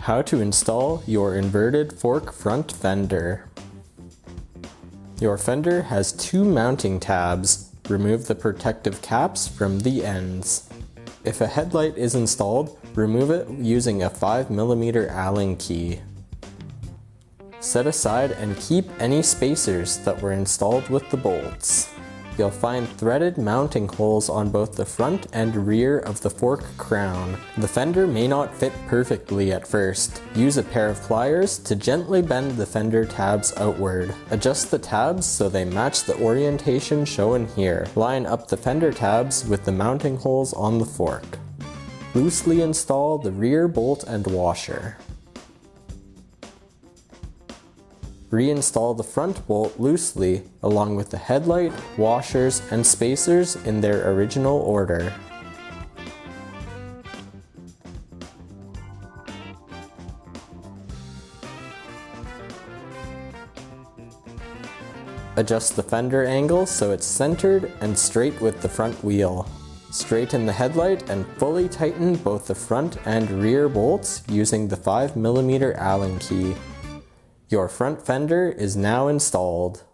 How to install your inverted fork front fender. Your fender has two mounting tabs. Remove the protective caps from the ends. If a headlight is installed, remove it using a 5mm Allen key. Set aside and keep any spacers that were installed with the bolts. You'll find threaded mounting holes on both the front and rear of the fork crown. The fender may not fit perfectly at first. Use a pair of pliers to gently bend the fender tabs outward. Adjust the tabs so they match the orientation shown here. Line up the fender tabs with the mounting holes on the fork. Loosely install the rear bolt and washer. Reinstall the front bolt loosely, along with the headlight, washers, and spacers in their original order. Adjust the fender angle so it's centered and straight with the front wheel. Straighten the headlight and fully tighten both the front and rear bolts using the 5mm Allen key. Your front fender is now installed.